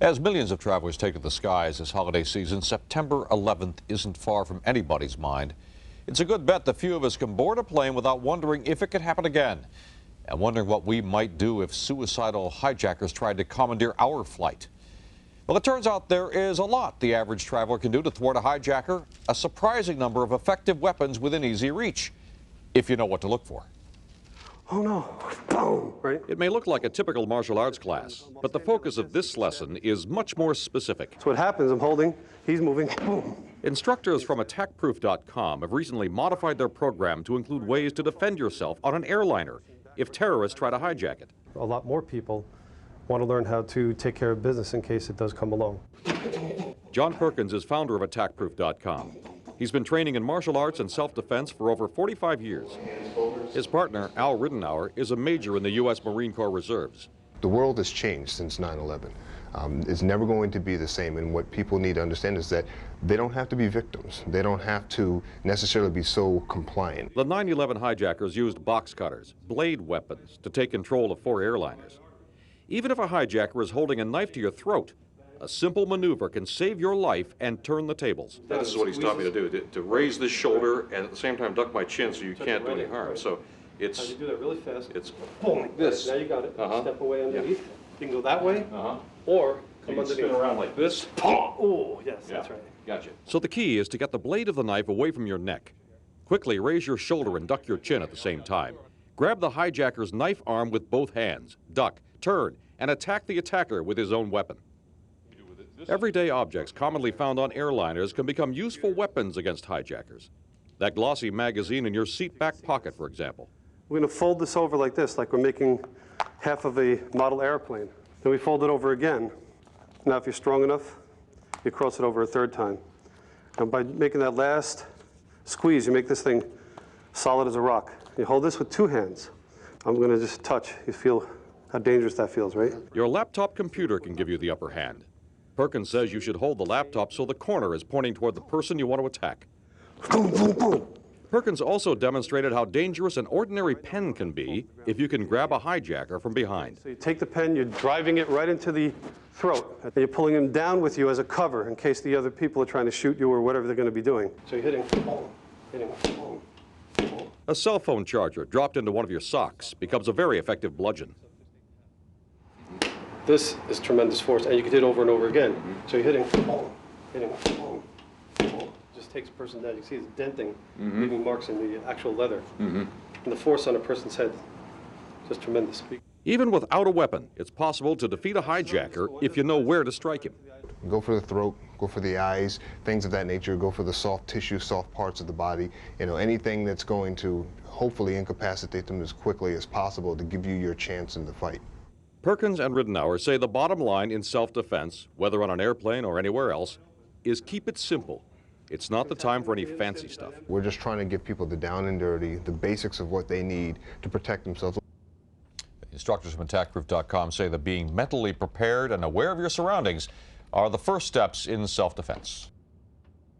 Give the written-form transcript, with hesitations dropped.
As millions of travelers take to the skies this holiday season, September 11th isn't far from anybody's mind. It's a good bet that few of us can board a plane without wondering if it could happen again, and wondering what we might do if suicidal hijackers tried to commandeer our flight. Well, it turns out there is a lot the average traveler can do to thwart a hijacker, a surprising number of effective weapons within easy reach, if you know what to look for. Oh no, boom, right? It may look like a typical martial arts class, but the focus of this lesson is much more specific. So what happens, I'm holding, he's moving, boom. Instructors from attackproof.com have recently modified their program to include ways to defend yourself on an airliner if terrorists try to hijack it. A lot more people want to learn how to take care of business in case it does come along. John Perkins is founder of attackproof.com. He's been training in martial arts and self-defense for over 45 years. His partner, Al Ridenour, is a major in the U.S. Marine Corps Reserves. The world has changed since 9/11. It's never going to be the same, and what people need to understand is that they don't have to be victims. They don't have to necessarily be so compliant. The 9/11 hijackers used box cutters, blade weapons, to take control of 4 airliners. Even if a hijacker is holding a knife to your throat, a simple maneuver can save your life and turn the tables. This is what he's taught me to do, to raise this shoulder and at the same time duck my chin so you can't do any harm. So it's... You do that really fast. It's boom, like this. Now you got it. Step away underneath. You can go that way, or You come can spin underneath. around like this. Oh, yes, that's right. Gotcha. So the key is to get the blade of the knife away from your neck. Quickly raise your shoulder and duck your chin at the same time. Grab the hijacker's knife arm with both hands, duck, turn, and attack the attacker with his own weapon. Everyday objects commonly found on airliners can become useful weapons against hijackers. That glossy magazine in your seat back pocket, for example. We're going to fold this over like this, like we're making half of a model airplane. Then we fold it over again. Now if you're strong enough, you cross it over a third time. And by making that last squeeze, you make this thing solid as a rock. You hold this with 2 hands. I'm going to just touch. You feel how dangerous that feels, right? Your laptop computer can give you the upper hand. Perkins says you should hold the laptop so the corner is pointing toward the person you want to attack. Boom, boom, boom. Perkins also demonstrated how dangerous an ordinary pen can be if you can grab a hijacker from behind. So you take the pen, you're driving it right into the throat, and you're pulling him down with you as a cover in case the other people are trying to shoot you or whatever they're going to be doing. So you're hitting, boom. A cell phone charger dropped into one of your socks becomes a very effective bludgeon. This is tremendous force, and you can hit over and over again. So you're hitting, hitting. Just takes a person down. You can see it's denting, leaving marks in the actual leather. And the force on a person's head, just tremendous. Even without a weapon, it's possible to defeat a hijacker if you know where to strike him. Go for the throat, go for the eyes, things of that nature. Go for the soft tissue, soft parts of the body. You know, anything that's going to hopefully incapacitate them as quickly as possible to give you your chance in the fight. Perkins and Ridenour say the bottom line in self-defense, whether on an airplane or anywhere else, is keep it simple. It's not the time for any fancy stuff. We're just trying to give people the down and dirty, the basics of what they need to protect themselves. Instructors from attackproof.com say that being mentally prepared and aware of your surroundings are the first steps in self-defense.